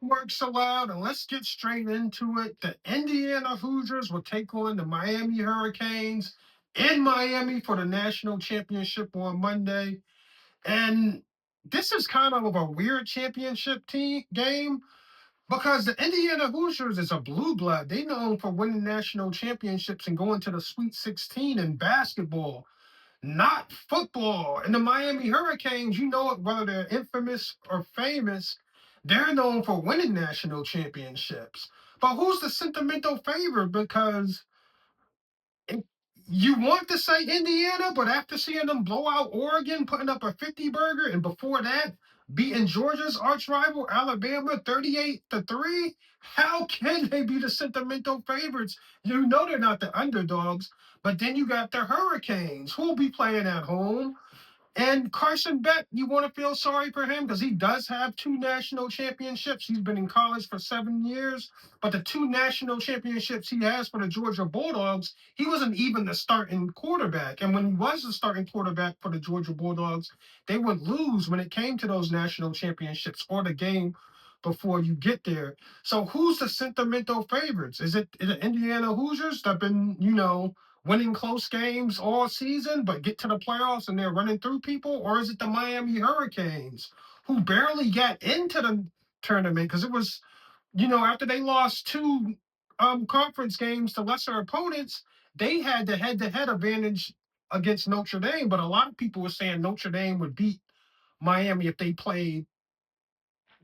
Works allowed, and let's get straight into it. The Indiana Hoosiers will take on the Miami Hurricanes in Miami for the national championship on Monday. And this is kind of a weird championship team game because the Indiana Hoosiers is a blue blood. They known for winning national championships and going to the Sweet 16 in basketball, not football. And the Miami Hurricanes, you know it, whether they're infamous or famous, they're known for winning national championships. But who's the sentimental favorite? Because it, you want to say Indiana, but after seeing them blow out Oregon, putting up a 50 burger, and before that, beating Georgia's arch rival Alabama 38-3, how can they be the sentimental favorites? You know they're not the underdogs, but then you got the Hurricanes, who'll be playing at home. And Carson Beck, you want to feel sorry for him because he does have two national championships. He's been in college for 7 years, but the two national championships he has for the Georgia Bulldogs, he wasn't even the starting quarterback. And when he was the starting quarterback for the Georgia Bulldogs, they would lose when it came to those national championships or the game before you get there. So who's the sentimental favorites? Is it the Indiana Hoosiers that have been, winning close games all season, but get to the playoffs and they're running through people? Or is it the Miami Hurricanes who barely got into the tournament because it was, after they lost two conference games to lesser opponents, they had the head-to-head advantage against Notre Dame. But a lot of people were saying Notre Dame would beat Miami if they played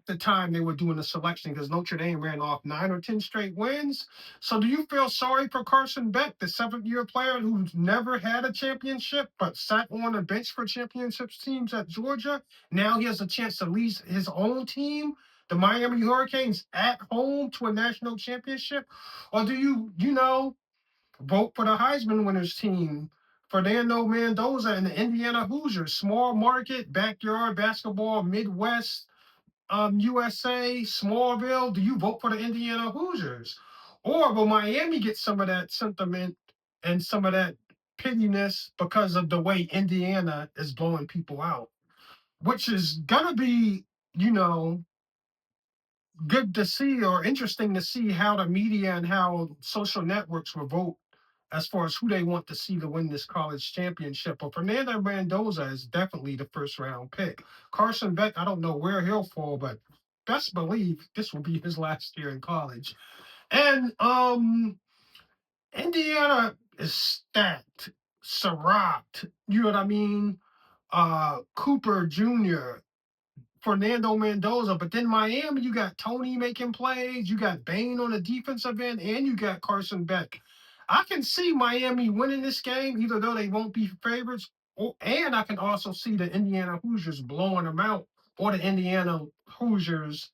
the time they were doing the selection because Notre Dame ran off 9 or 10 straight wins. So do you feel sorry for Carson Beck, the 7th-year player who's never had a championship but sat on the bench for championships teams at Georgia? Now he has a chance to lead his own team, the Miami Hurricanes, at home to a national championship? Or do you vote for the Heisman winners team, Fernando Mendoza and the Indiana Hoosiers, small market, backyard basketball, Midwest, USA, Smallville, do you vote for the Indiana Hoosiers? Or will Miami get some of that sentiment and some of that pettiness because of the way Indiana is blowing people out? Which is going to be, you know, good to see or interesting to see how the media and how social networks will vote as far as who they want to see to win this college championship. But Fernando Mendoza is definitely the first round pick. Carson Beck, I don't know where he'll fall, but best believe this will be his last year in college. And Indiana is stacked. Surratt, you know what I mean? Cooper Jr., Fernando Mendoza, but then Miami, you got Tony making plays, you got Bain on the defensive end, and you got Carson Beck. I can see Miami winning this game, even though they won't be favorites, and I can also see the Indiana Hoosiers blowing them out, or the Indiana Hoosiers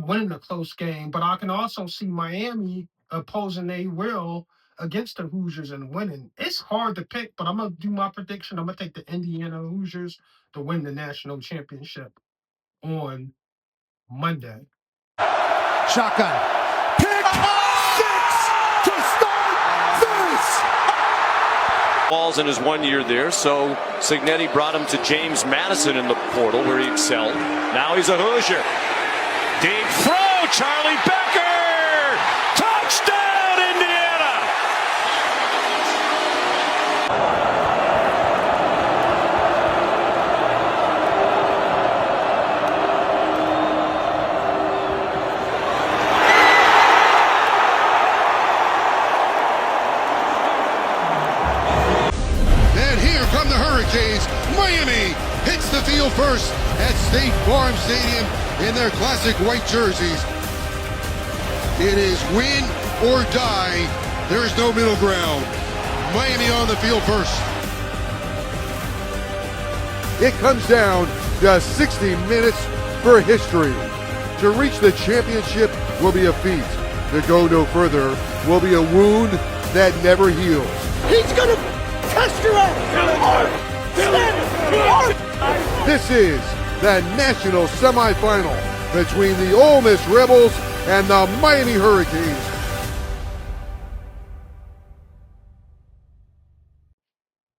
winning a close game. But I can also see Miami opposing their will against the Hoosiers and winning. It's hard to pick, but I'm gonna do my prediction. I'm gonna take the Indiana Hoosiers to win the national championship on Monday. Shotgun. Pick six to start this. Balls in his 1 year there, so Cignetti brought him to James Madison in the portal where he excelled. Now he's a Hoosier. Deep throw, Charlie Becker! Touchdown, Indiana! And here come the Hurricanes. Miami hits the field first at State Farm Stadium in their classic white jerseys. It is win or die. There is no middle ground. Miami on the field first. It comes down to 60 minutes for history. To reach the championship will be a feat. To go no further will be a wound that never heals. He's gonna test your ass. This is the national semifinal between the Ole Miss Rebels and the Miami Hurricanes.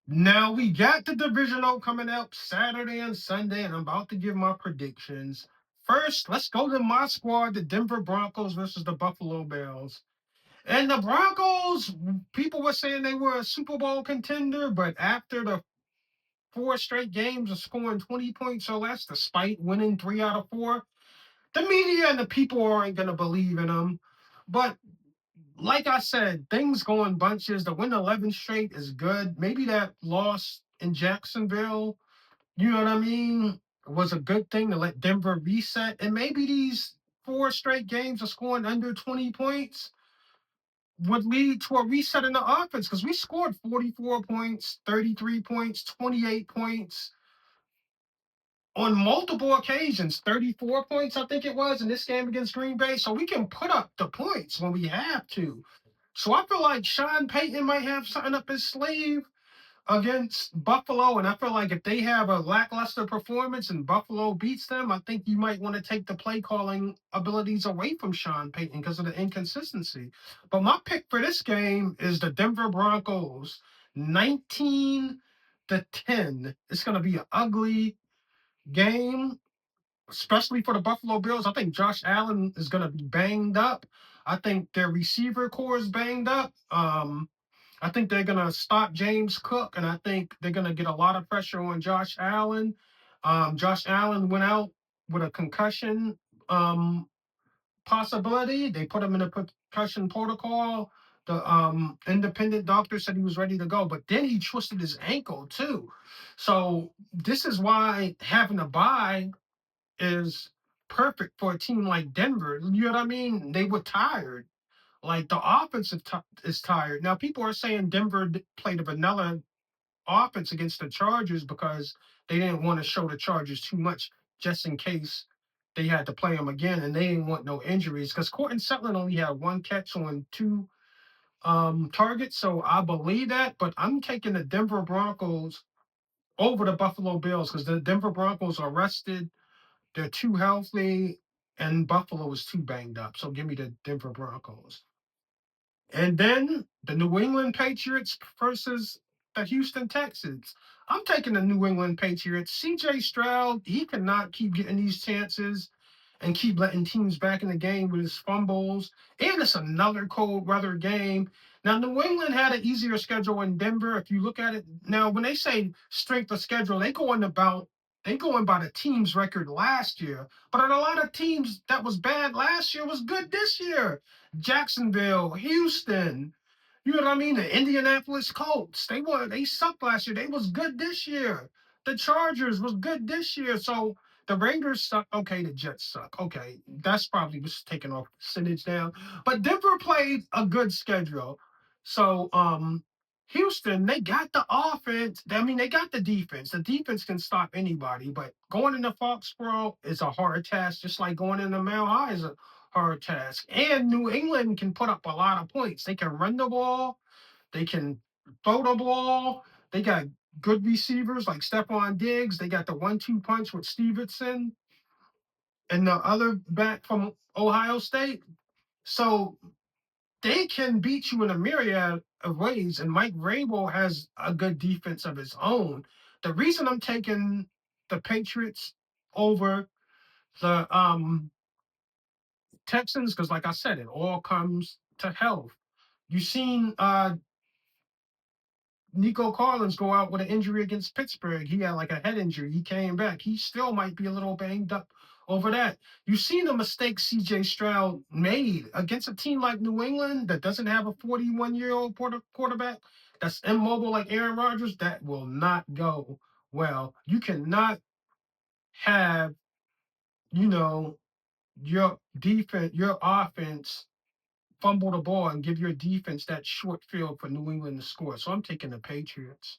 Now we got the divisional coming up Saturday and Sunday, and I'm about to give my predictions first, let's go to my squad, the Denver Broncos versus the Buffalo Bills. And the Broncos, people were saying they were a Super Bowl contender, but after the 4 straight games of scoring 20 points or less, despite winning 3 out of 4, the media and the people aren't going to believe in them. But like I said, things go in bunches. To win 11 straight is good. Maybe that loss in Jacksonville, you know what I mean, was a good thing to let Denver reset. And maybe these 4 straight games of scoring under 20 points would lead to a reset in the offense because we scored 44 points, 33 points, 28 points on multiple occasions, 34 points, I think it was, in this game against Green Bay. So we can put up the points when we have to. So I feel like Sean Payton might have something up his sleeve against Buffalo. And I feel like if they have a lackluster performance and Buffalo beats them, I think you might want to take the play calling abilities away from Sean Payton because of the inconsistency. But my pick for this game is the Denver Broncos, 19-10. It's going to be an ugly game, especially for the Buffalo Bills. I think Josh Allen is going to be banged up. I think their receiver core is banged up. I think they're going to stop James Cook, and I think they're going to get a lot of pressure on Josh Allen. Josh Allen went out with a concussion possibility. They put him in a concussion protocol. The independent doctor said he was ready to go, but then he twisted his ankle too. So this is why having a bye is perfect for a team like Denver. You know what I mean? They were tired. Like the offense is tired. Now people are saying Denver played a vanilla offense against the Chargers because they didn't want to show the Chargers too much just in case they had to play them again, and they didn't want no injuries because Cortland Sutton only had 1 catch on 2 targets. So I believe that, but I'm taking the Denver Broncos over the Buffalo Bills because the Denver Broncos are rested. They're too healthy, and Buffalo is too banged up. So give me the Denver Broncos. And then the New England Patriots versus the Houston Texans. I'm taking the New England Patriots. CJ Stroud, he cannot keep getting these chances and keep letting teams back in the game with his fumbles. And it's another cold weather game. Now, New England had an easier schedule in Denver. If you look at it now, when they say strength of schedule, they go in by the team's record last year. But a lot of teams that was bad last year was good this year. Jacksonville, Houston, you know what I mean? The Indianapolis Colts, they sucked last year. They was good this year. The Chargers was good this year. So the Raiders suck. Okay, the Jets suck. Okay, that's probably was taking off percentage down. But Denver played a good schedule. So Houston, they got the offense. I mean, they got the defense. The defense can stop anybody, but going into Foxborough is a hard task, just like going into Mile High is a hard task. And New England can put up a lot of points. They can run the ball. They can throw the ball. They got good receivers like Stephon Diggs. They got the 1-2 punch with Stevenson and the other back from Ohio State. So they can beat you in a myriad of ways. And Mike Vrabel has a good defense of his own. The reason I'm taking the Patriots over the Texans, because like I said, it all comes to health. You've seen Nico Collins go out with an injury against Pittsburgh. He had like a head injury. He came back. He still might be a little banged up over that. You've seen the mistake CJ Stroud made against a team like New England that doesn't have a 41-year-old quarterback that's immobile like Aaron Rodgers. That will not go well. You cannot have, your defense, your offense fumble the ball and give your defense that short field for New England to score. So I'm taking the Patriots.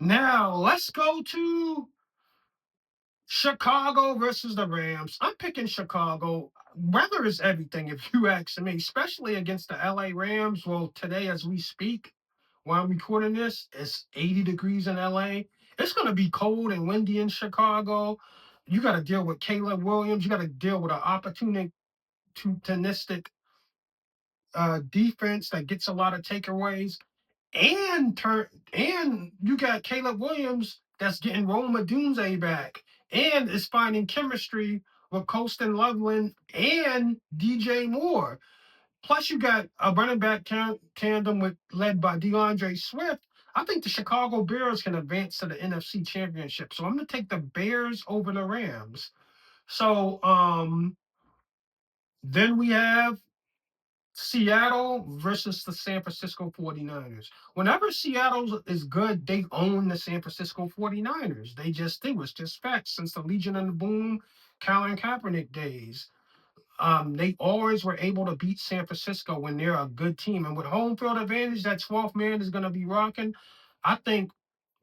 Now, let's go to Chicago versus the Rams. I'm picking Chicago. Weather is everything, if you ask me, especially against the LA Rams. Well, today, as we speak, while I'm recording this, it's 80 degrees in LA. It's going to be cold and windy in Chicago. You got to deal with Caleb Williams. You got to deal with an opportunistic defense that gets a lot of takeaways. And you got Caleb Williams that's getting Rome Odunze back and is finding chemistry with Colston Loveland and DJ Moore. Plus, you got a running back tandem led by DeAndre Swift. I think the Chicago Bears can advance to the NFC Championship. So I'm going to take the Bears over the Rams. So then we have Seattle versus the San Francisco 49ers. Whenever Seattle is good, they own the San Francisco 49ers. It was just facts since the Legion of the Boom, Colin Kaepernick days. They always were able to beat San Francisco when they're a good team. And with home field advantage, that 12th man is going to be rocking. I think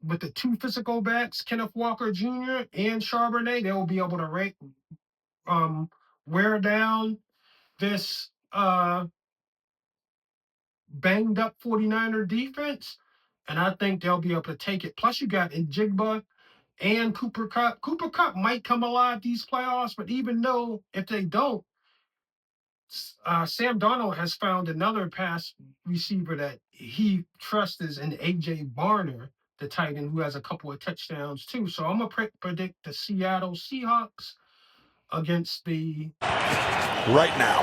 with the two physical backs, Kenneth Walker Jr. and Charbonnet, they'll be able to wear down this banged up 49er defense. And I think they'll be able to take it. Plus, you got Njigba and Cooper Kupp. Cooper Kupp might come alive these playoffs, but even though if they don't, Sam Darnold has found another pass receiver that he trusts in A.J. Barner, the tight end, who has a couple of touchdowns too. So I'm going to predict the Seattle Seahawks against the... Right now.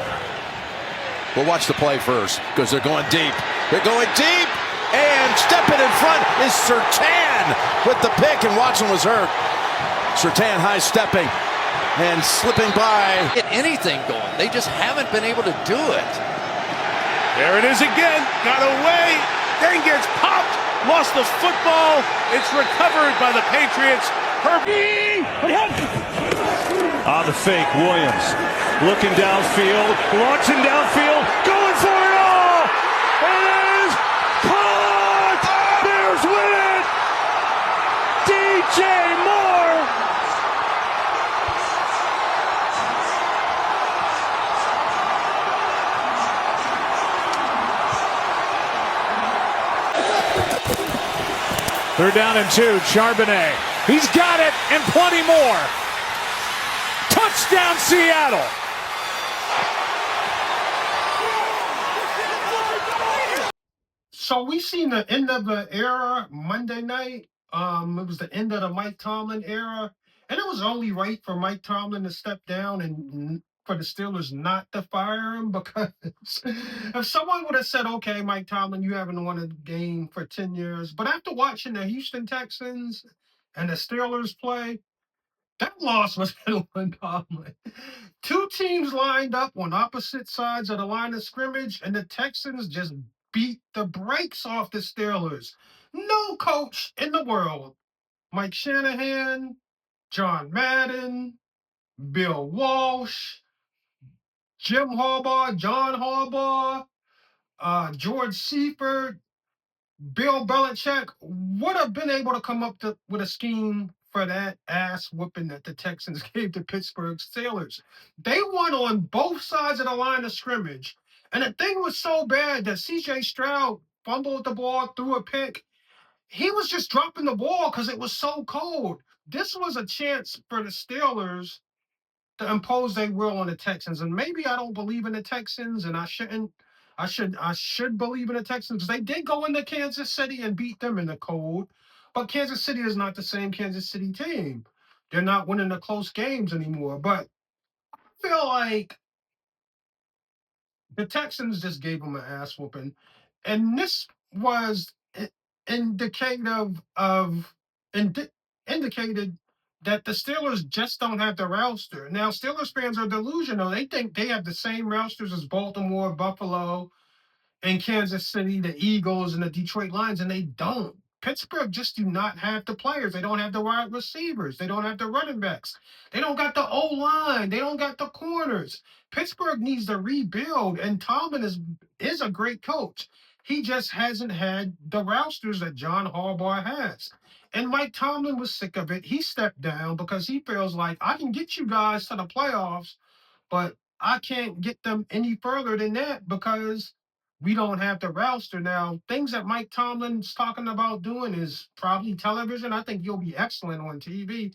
We'll watch the play first because they're going deep. They're going deep, and stepping in front is Surtain with the pick, and Watson was hurt. Surtain high-stepping and slipping by. Get anything going. They just haven't been able to do it. There it is again. Got away. Then gets popped. Lost the football. It's recovered by the Patriots. On the fake, Williams looking downfield, launching downfield, going for it all. It is caught. Bears win it. DJ Moore. They're down and 2. Charbonnet. He's got it and plenty more. Touchdown, Seattle. So we seen the end of the era Monday night. It was the end of the Mike Tomlin era. And it was only right for Mike Tomlin to step down and for the Steelers not to fire him, because if someone would have said, okay, Mike Tomlin, you haven't won a game for 10 years. But after watching the Houston Texans and the Steelers play, that loss was on Tomlin. Two teams lined up on opposite sides of the line of scrimmage, and the Texans just beat the brakes off the Steelers. No coach in the world, Mike Shanahan, John Madden, Bill Walsh, Jim Harbaugh, John Harbaugh, George Seifert, Bill Belichick would have been able to come up with a scheme for that ass whooping that the Texans gave to Pittsburgh Steelers. They won on both sides of the line of scrimmage. And the thing was so bad that C.J. Stroud fumbled the ball, threw a pick. He was just dropping the ball because it was so cold. This was a chance for the Steelers to impose their will on the Texans. And maybe I don't believe in the Texans, and I shouldn't. I should believe in the Texans because they did go into Kansas City and beat them in the cold. But Kansas City is not the same Kansas City team. They're not winning the close games anymore. But I feel like the Texans just gave them an ass whooping. And this was indicative of indicated that the Steelers just don't have the roster. Now, Steelers fans are delusional. They think they have the same rosters as Baltimore, Buffalo, and Kansas City, the Eagles, and the Detroit Lions, and they don't. Pittsburgh just do not have the players. They don't have the wide receivers. They don't have the running backs. They don't got the O-line. They don't got the corners. Pittsburgh needs to rebuild, and Tomlin is a great coach. He just hasn't had the rosters that John Harbaugh has. And Mike Tomlin was sick of it. He stepped down because he feels like, I can get you guys to the playoffs, but I can't get them any further than that because we don't have the roster. Now, things that Mike Tomlin's talking about doing is probably television. I think he'll be excellent on TV.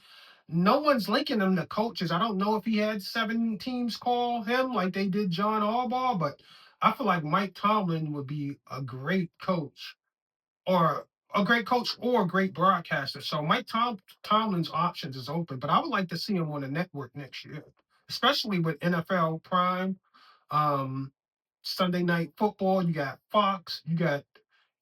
No one's linking him to coaches. I don't know if he had 7 teams call him like they did John Harbaugh, but I feel like Mike Tomlin would be a great coach or a great broadcaster. So Tomlin's options is open, but I would like to see him on the network next year. especially with NFL Prime. Um, Sunday Night Football, you got Fox, you got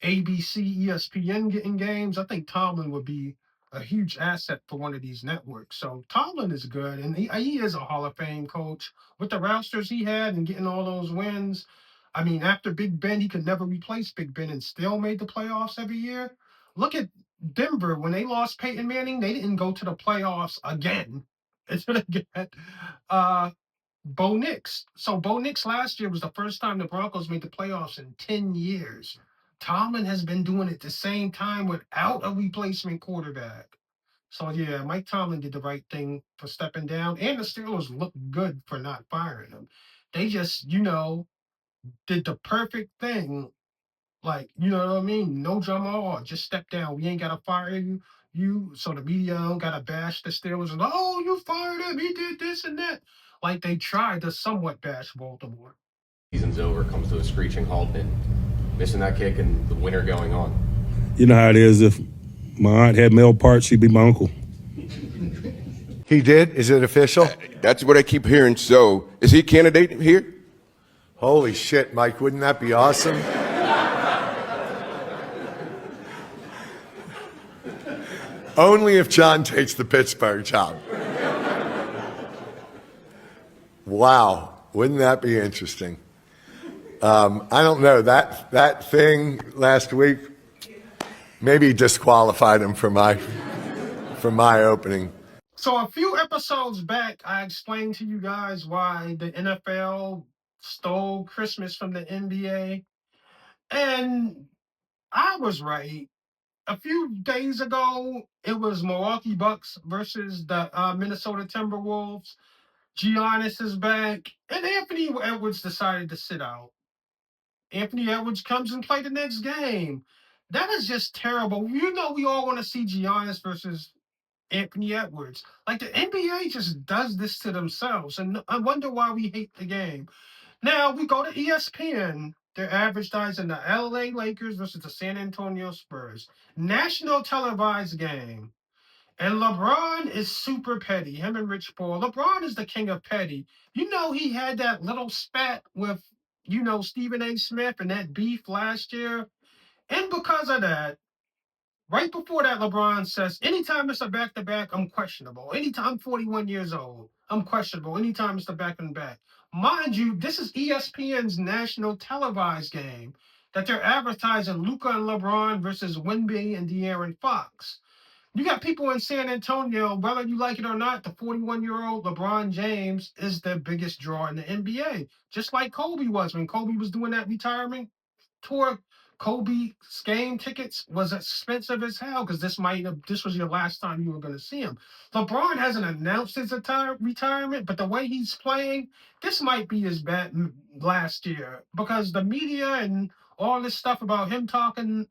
ABC, ESPN getting games. I think Tomlin would be a huge asset for one of these networks. So Tomlin is good, and he is a Hall of Fame coach. With the rosters he had and getting all those wins, I mean, after Big Ben, he could never replace Big Ben and still made the playoffs every year. Look at Denver. When they lost Peyton Manning, they didn't go to the playoffs again. Again. Bo Nix. So Bo Nix last year was the first time the Broncos made the playoffs in 10 years. Tomlin has been doing it the same time without a replacement quarterback. So yeah, Mike Tomlin did the right thing for stepping down, and the Steelers look good for not firing him. They just, did the perfect thing. Like, you know what I mean? No drama at all. Just step down. We ain't gotta fire you, so the media don't gotta bash the Steelers and oh, you fired him, he did this and that. Like they tried to somewhat bash Baltimore. Season's over, comes to a screeching halt, and missing that kick and the winter going on. You know how it is. If my aunt had male parts, she'd be my uncle. He did? Is it official? That's what I keep hearing. So, is he a candidate here? Holy shit, Mike, wouldn't that be awesome? Only if John takes the Pittsburgh job. Wow, wouldn't that be interesting? I don't know, that thing last week maybe disqualified him for my opening. So a few episodes back, I explained to you guys why the NFL stole Christmas from the NBA. And I was right. A few days ago, it was Milwaukee Bucks versus the Minnesota Timberwolves. Giannis is back, and Anthony Edwards decided to sit out. Anthony Edwards comes and play the next game. That is just terrible. You know we all want to see Giannis versus Anthony Edwards. Like the NBA just does this to themselves, and I wonder why we hate the game. Now we go to ESPN. They're advertising the LA Lakers versus the San Antonio Spurs. National televised game. And LeBron is super petty. Him and Rich Paul. LeBron is the king of petty. You know he had that little spat with, Stephen A. Smith and that beef last year. And because of that, right before that, LeBron says, anytime it's a back-to-back, I'm questionable. Anytime I'm 41 years old, I'm questionable. Anytime it's the back-to-back. Mind you, this is ESPN's national televised game that they're advertising Luka and LeBron versus Wemby and De'Aaron Fox. You got people in San Antonio, whether you like it or not, the 41-year-old LeBron James is the biggest draw in the NBA. Just like Kobe was when Kobe was doing that retirement tour. Kobe's game tickets was expensive as hell because this was your last time you were going to see him. LeBron hasn't announced his retirement, but the way he's playing, this might be his last year because the media and all this stuff about him talking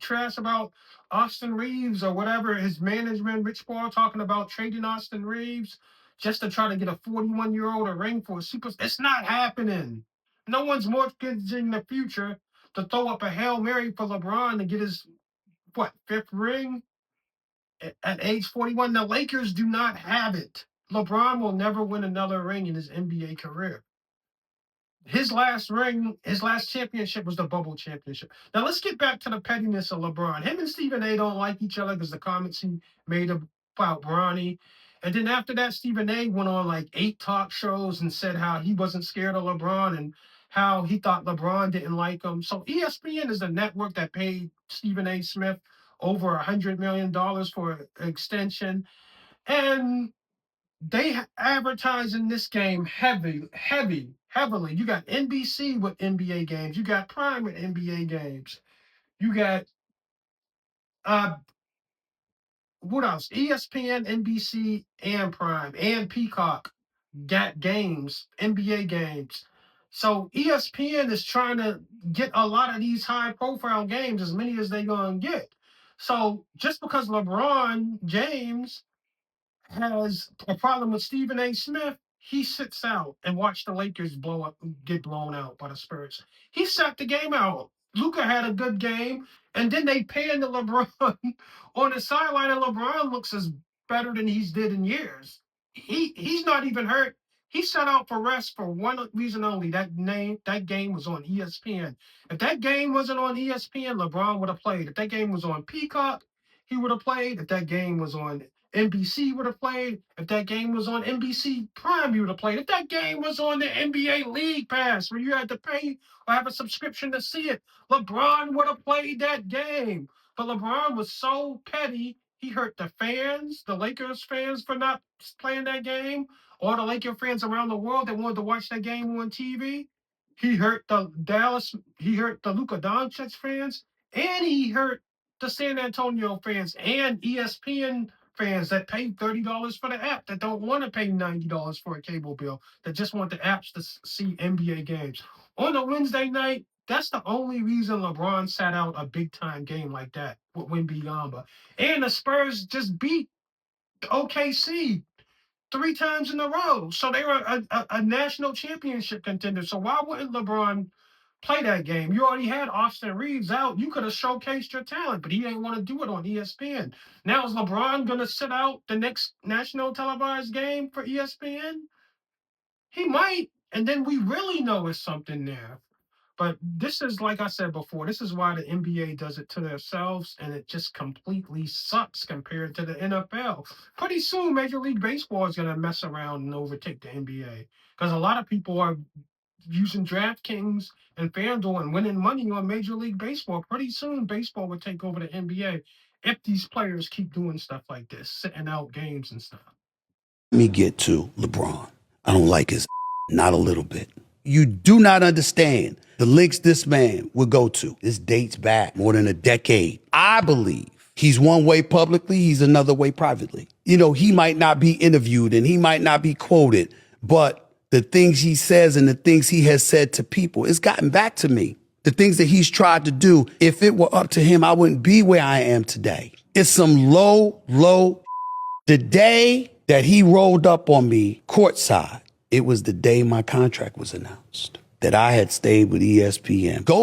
trash about Austin Reeves or whatever, his management, Rich Paul, talking about trading Austin Reeves just to try to get a 41-year-old a ring for a super. It's not happening. No one's mortgaging the future to throw up a Hail Mary for LeBron to get his, fifth ring at age 41. The Lakers do not have it. LeBron will never win another ring in his NBA career. His last championship was the bubble championship. Now let's get back to the pettiness of LeBron. Him and Stephen A don't like each other because the comments he made about Bronny. And then after that, Stephen A went on like 8 talk shows and said how he wasn't scared of LeBron and how he thought LeBron didn't like him. So ESPN is the network that paid Stephen A. Smith over $100 million for an extension. And they advertise in this game heavily. You got NBC with NBA games. You got Prime with NBA games. You got what else? ESPN, NBC, and Prime, and Peacock got games, NBA games. So ESPN is trying to get a lot of these high-profile games, as many as they're gonna get. So just because LeBron James has a problem with Stephen A. Smith, he sits out and watch the Lakers get blown out by the Spurs. He sat the game out. Luka had a good game, and then they pan to LeBron on the sideline, and LeBron looks as better than he's did in years. He's not even hurt. He set out for rest for one reason only. That game was on ESPN. If that game wasn't on ESPN, LeBron would have played. If that game was on Peacock, he would have played. If that game was on NBC, he would have played. If that game was on NBC Prime, he would have played. If that game was on the NBA League Pass, where you had to pay or have a subscription to see it, LeBron would have played that game. But LeBron was so petty, he hurt the fans, the Lakers fans, for not playing that game. All the Laker fans around the world that wanted to watch that game on TV. He hurt he hurt the Luka Doncic fans, and he hurt the San Antonio fans and ESPN fans that paid $30 for the app, that don't want to pay $90 for a cable bill, that just want the apps to see NBA games. On a Wednesday night, that's the only reason LeBron sat out a big-time game like that with Wembanyama. And the Spurs just beat OKC 3 times in a row. So they were a national championship contender. So why wouldn't LeBron play that game? You already had Austin Reeves out. You could have showcased your talent, but he didn't want to do it on ESPN. Now is LeBron going to sit out the next national televised game for ESPN? He might. And then we really know it's something there. But this is, like I said before, this is why the NBA does it to themselves, and it just completely sucks compared to the NFL. Pretty soon, Major League Baseball is going to mess around and overtake the NBA, because a lot of people are using DraftKings and FanDuel and winning money on Major League Baseball. Pretty soon, baseball will take over the NBA if these players keep doing stuff like this, sitting out games and stuff. Let me get to LeBron. I don't like his not a little bit. You do not understand the links this man would go to. This dates back more than a decade. I believe he's one way publicly, he's another way privately. You know, he might not be interviewed and he might not be quoted, but the things he says and the things he has said to people, it's gotten back to me. The things that he's tried to do, if it were up to him, I wouldn't be where I am today. It's some low. The day that he rolled up on me courtside, it was the day my contract was announced, that I had stayed with ESPN. Go